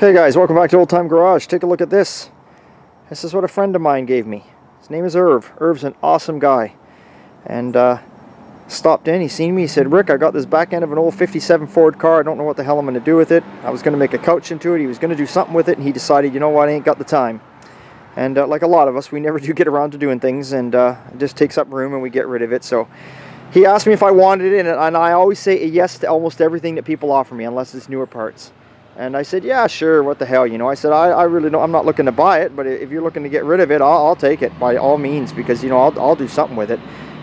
Okay guys, welcome back to Old Time Garage. Take a look at this. This is what a friend of mine gave me. His name is Irv. Irv's an awesome guy. And stopped in, he seen me, he said, Rick, I got this back end of an old 57 Ford car. I don't know what the hell I'm going to do with it. I was going to make a couch into it. He was going to do something with it, and he decided, you know what, I ain't got the time. And like a lot of us, we never do get around to doing things, and it just takes up room and we get rid of it. So he asked me if I wanted it, and I always say yes to almost everything that people offer me, unless it's newer parts. And I said, yeah, sure, what the hell, you know. I said, I really don't, I'm not looking to buy it, but if you're looking to get rid of it, I'll take it by all means, because, you know, I'll do something with it.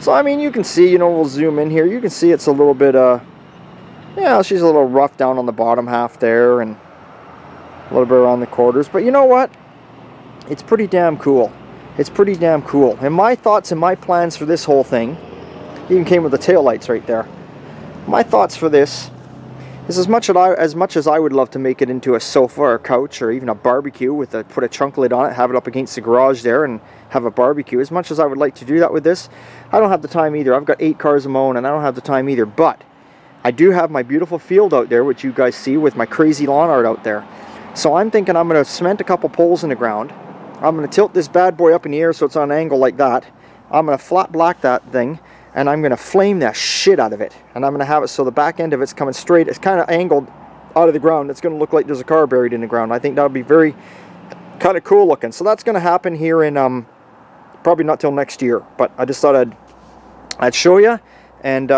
So, I mean, you can see, you know, we'll zoom in here. You can see it's a little bit, yeah, she's a little rough down on the bottom half there, and a little bit around the quarters. But you know what? It's pretty damn cool. It's pretty damn cool. And my thoughts and my plans for this whole thing, even came with the taillights right there. My thoughts for this is as much as I would love to make it into a sofa or a couch or even a barbecue with put a trunk lid on it, have it up against the garage there and have a barbecue. As much as I would like to do that with this, I don't have the time either. I've got 8 cars of my own and I don't have the time either. But I do have my beautiful field out there, which you guys see with my crazy lawn art out there. So I'm thinking I'm going to cement a couple poles in the ground. I'm going to tilt this bad boy up in the air so it's on an angle like that. I'm going to flat black that thing, and I'm going to flame that shit out of it. And I'm going to have it so the back end of it's coming straight. It's kind of angled out of the ground. It's going to look like there's a car buried in the ground. I think that would be very kind of cool looking. So that's going to happen here in probably not till next year. But I just thought I'd show you. And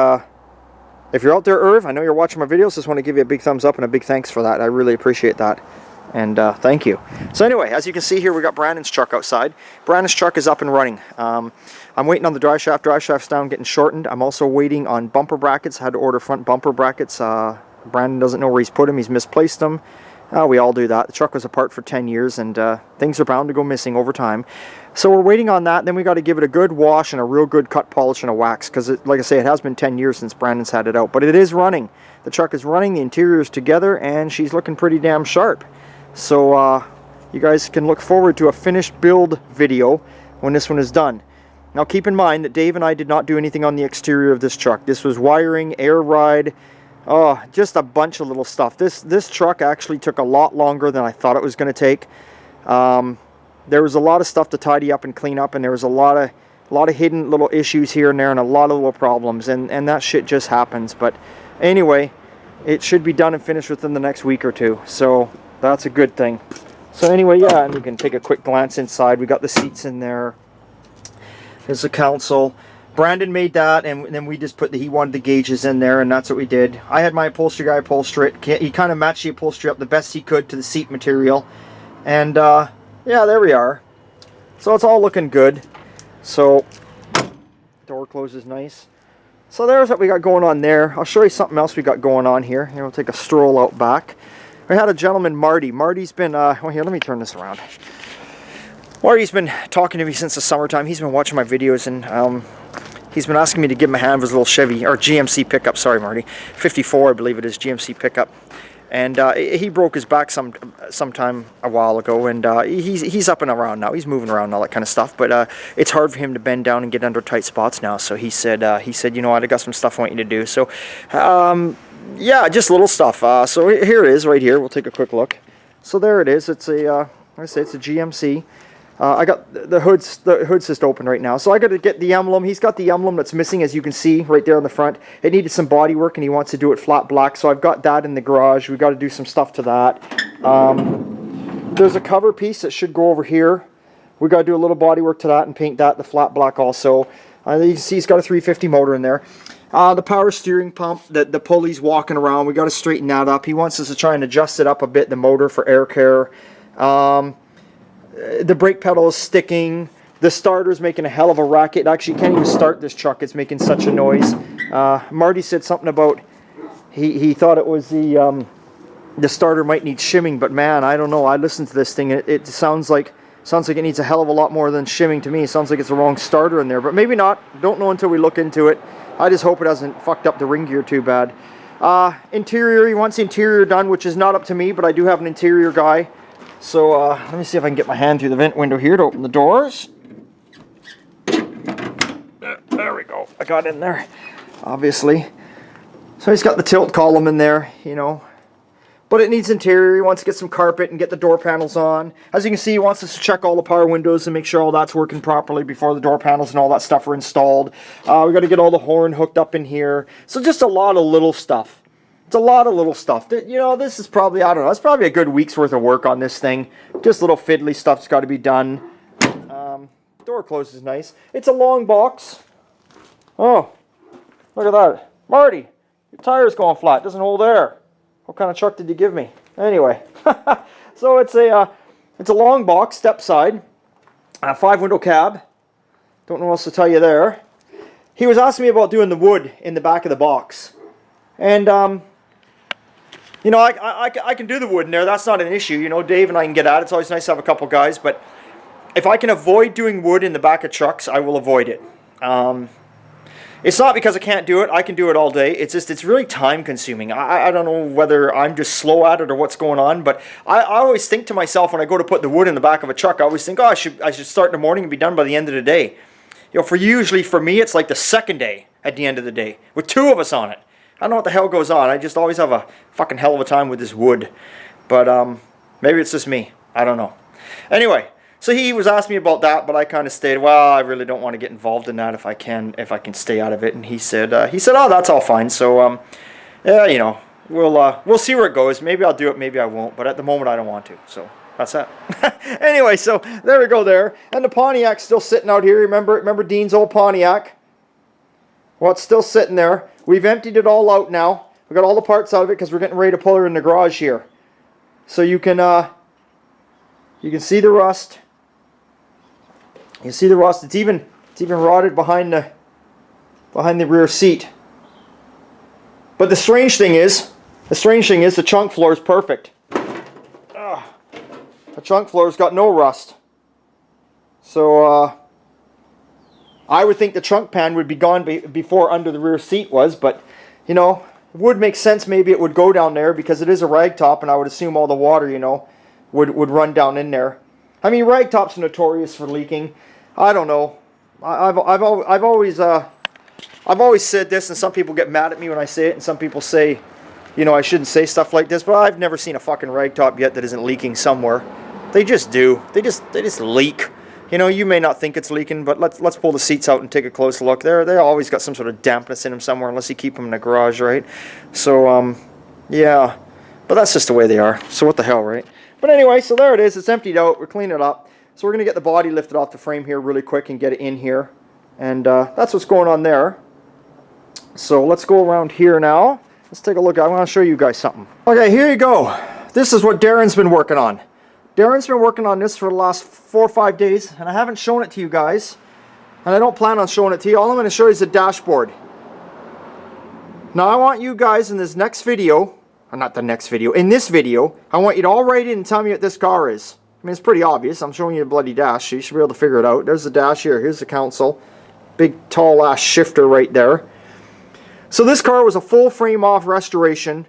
if you're out there, Irv, I know you're watching my videos. Just want to give you a big thumbs up and a big thanks for that. I really appreciate that. And thank you. So anyway, as you can see here, we got Brandon's truck outside. Brandon's truck is up and running. I'm waiting on the drive shaft. Drive shaft's down, getting shortened. I'm also waiting on bumper brackets. I had to order front bumper brackets. Brandon doesn't know where he's put them. He's misplaced them. We all do that. The truck was apart for 10 years, and things are bound to go missing over time. So we're waiting on that. Then we got to give it a good wash and a real good cut polish and a wax, because like I say, it has been 10 years since Brandon's had it out. But it is running. The truck is running. The interior is together, and she's looking pretty damn sharp. So you guys can look forward to a finished build video when this one is done. Now keep in mind that Dave and I did not do anything on the exterior of this truck. This was wiring, air ride, just a bunch of little stuff. This truck actually took a lot longer than I thought it was going to take. There was a lot of stuff to tidy up and clean up, and there was a lot of hidden little issues here and there, and a lot of little problems, and that shit just happens. But anyway, it should be done and finished within the next week or two. So that's a good thing. So anyway, yeah, and you can take a quick glance inside. We got the seats in there. There's the console. Brandon made that, and then we just he wanted the gauges in there, and that's what we did. I had my upholstery guy upholster it. He kind of matched the upholstery up the best he could to the seat material. And yeah, there we are. So it's all looking good. So door closes nice. So there's what we got going on there. I'll show you something else we got going on here. Here, we'll take a stroll out back. We had a gentleman, Marty. Marty's been, well, here, let me turn this around. Marty's been talking to me since the summertime. He's been watching my videos, and he's been asking me to give him a hand with his little Chevy, or GMC pickup, sorry, Marty. 54, I believe it is, GMC pickup. And he broke his back sometime a while ago, and he's up and around now. He's moving around and all that kind of stuff, but it's hard for him to bend down and get under tight spots now. So he said, you know what, I got some stuff I want you to do. So, yeah, just little stuff. So here it is, right here. We'll take a quick look. So there it is. It's a, like I say, it's a GMC. I got the hood's just open right now. So I got to get the emblem. He's got the emblem that's missing, as you can see right there on the front. It needed some body work, and he wants to do it flat black. So I've got that in the garage. We got to do some stuff to that. There's a cover piece that should go over here. We got to do a little body work to that and paint that the flat black also. You can see he's got a 350 motor in there. The power steering pump, the pulley's walking around. We got to straighten that up. He wants us to try and adjust it up a bit, the motor for air care. The brake pedal is sticking. The starter's making a hell of a racket. Actually, you can't even start this truck. It's making such a noise. Marty said something about he thought it was the starter might need shimming, but man, I don't know. I listened to this thing. It sounds like it needs a hell of a lot more than shimming to me. It sounds like it's the wrong starter in there, but maybe not. Don't know until we look into it. I just hope it hasn't fucked up the ring gear too bad. Interior, he wants the interior done, which is not up to me, but I do have an interior guy. So let me see if I can get my hand through the vent window here to open the doors. There we go. I got in there, obviously. So he's got the tilt column in there, you know. But it needs interior. He wants to get some carpet and get the door panels on. As you can see, he wants us to check all the power windows and make sure all that's working properly before the door panels and all that stuff are installed. We got to get all the horn hooked up in here. So just a lot of little stuff. It's a lot of little stuff. You know, this is probably, I don't know, it's probably a good week's worth of work on this thing. Just little fiddly stuff's got to be done. Door closes nice. It's a long box. Oh, look at that. Marty, your tire's going flat. Doesn't hold air. What kind of truck did you give me? Anyway, so it's a long box, step side, 5-window cab. Don't know what else to tell you there. He was asking me about doing the wood in the back of the box, and you know, I can do the wood in there. That's not an issue. You know, Dave and I can get at it. It's always nice to have a couple guys, but if I can avoid doing wood in the back of trucks, I will avoid it. It's not because I can't do it. I can do it all day. It's just, it's really time consuming. I don't know whether I'm just slow at it or what's going on, but I always think to myself when I go to put the wood in the back of a truck, I always think, oh, I should start in the morning and be done by the end of the day. You know, usually for me, it's like the second day at the end of the day with 2 of us on it. I don't know what the hell goes on. I just always have a fucking hell of a time with this wood. But maybe it's just me. I don't know. Anyway. So he was asking me about that, but I kind of stayed, well, I really don't want to get involved in that if I can stay out of it. And he said, oh, that's all fine. So, yeah, you know, we'll see where it goes. Maybe I'll do it, maybe I won't. But at the moment, I don't want to. So that's that. Anyway, so there we go there. And the Pontiac's still sitting out here. Remember Dean's old Pontiac? Well, it's still sitting there. We've emptied it all out now. We got all the parts out of it because we're getting ready to pull her in the garage here. So you can see the rust. You see the rust. It's even rotted behind the rear seat. But the strange thing is the trunk floor is perfect. The trunk floor's got no rust. So I would think the trunk pan would be gone before under the rear seat was, but you know, it would make sense maybe it would go down there because it is a rag top, and I would assume all the water, you know, would run down in there. I mean, rag tops are notorious for leaking. I don't know. I've always said this, and some people get mad at me when I say it, and some people say, you know, I shouldn't say stuff like this, but I've never seen a fucking rag top yet that isn't leaking somewhere. They just do. They just leak. You know, you may not think it's leaking, but let's pull the seats out and take a close look. They always got some sort of dampness in them somewhere, unless you keep them in the garage, right? So yeah, but that's just the way they are. So what the hell, right? But anyway, so there it is. It's emptied out. We're cleaning it up. So we're going to get the body lifted off the frame here really quick and get it in here. And that's what's going on there. So let's go around here now. Let's take a look. I want to show you guys something. Okay, here you go. This is what Darren's been working on. Darren's been working on this for the last 4 or 5 days, and I haven't shown it to you guys. And I don't plan on showing it to you. All I'm going to show you is the dashboard. Now I want you guys in this next video, or not the next video, in this video, I want you to all write in and tell me what this car is. I mean, it's pretty obvious. I'm showing you a bloody dash, so you should be able to figure it out. There's the dash here. Here's the console. Big, tall-ass shifter right there. So this car was a full frame-off restoration,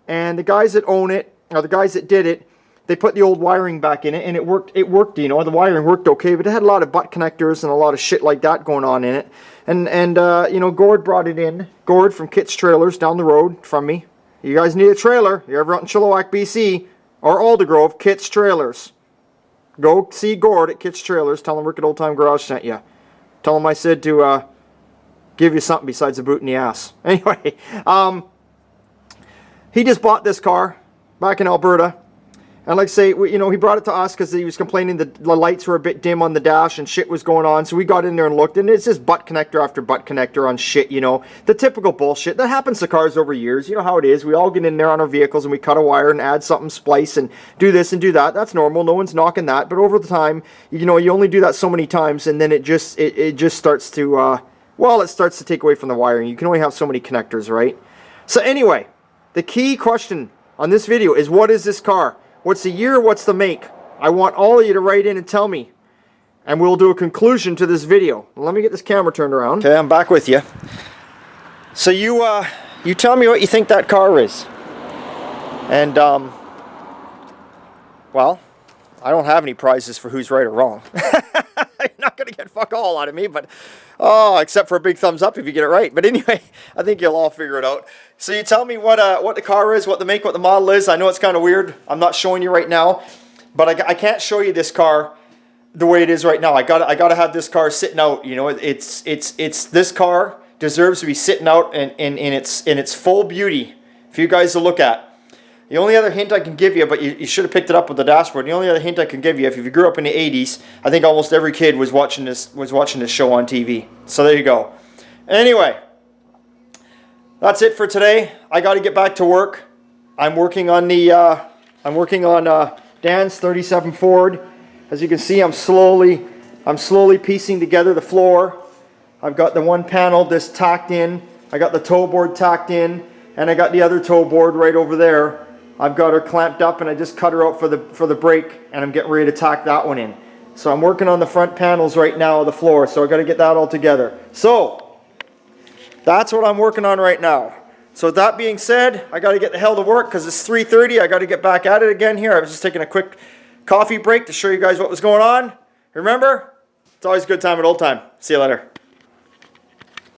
and the guys that own it, or the guys that did it, they put the old wiring back in it, and it worked, you know, the wiring worked okay, but it had a lot of butt connectors and a lot of shit like that going on in it. And you know, Gord brought it in. Gord from Kit's Trailers down the road from me. You guys need a trailer. You're ever out in Chilliwack, BC, or Aldergrove, Kit's Trailers. Go see Gord at Kit's Trailers. Tell him Rick at Old Time Garage sent you. Tell him I said to give you something besides a boot in the ass. Anyway, he just bought this car back in Alberta. And like I say, you know, he brought it to us because he was complaining that the lights were a bit dim on the dash and shit was going on. So we got in there and looked, and it's just butt connector after butt connector on shit, you know. The typical bullshit. That happens to cars over years. You know how it is. We all get in there on our vehicles and we cut a wire and add something, splice, and do this and do that. That's normal. No one's knocking that. But over the time, you know, you only do that so many times, and then it just starts to, well, it starts to take away from the wiring. You can only have so many connectors, right? So anyway, the key question on this video is, what is this car? What's the year? What's the make? I want all of you to write in and tell me. And we'll do a conclusion to this video. Let me get this camera turned around. Okay, I'm back with you. So you tell me what you think that car is. And, well, I don't have any prizes for who's right or wrong. You're not going to get fuck all out of me, but except for a big thumbs up if you get it right. But anyway, I think you'll all figure it out. So you tell me what the car is, what the make, what the model is. I know it's kind of weird. I'm not showing you right now, but I can't show you this car the way it is right now. I gotta have this car sitting out. You know, it's this car deserves to be sitting out in its full beauty for you guys to look at. The only other hint I can give you, but you should have picked it up with the dashboard. The only other hint I can give you, if you grew up in the 80s, I think almost every kid was watching this show on TV. So there you go. Anyway, that's it for today. I got to get back to work. I'm working on Dan's 37 Ford. As you can see, I'm slowly piecing together the floor. I've got the one panel just tacked in. I got the toe board tacked in, and I got the other toe board right over there. I've got her clamped up, and I just cut her out for the brake, and I'm getting ready to tack that one in. So I'm working on the front panels right now of the floor, so I got to get that all together. So that's what I'm working on right now. So with that being said, I got to get the hell to work because it's 3:30. I got to get back at it again here. I was just taking a quick coffee break to show you guys what was going on. Remember, it's always a good time at old time. See you later.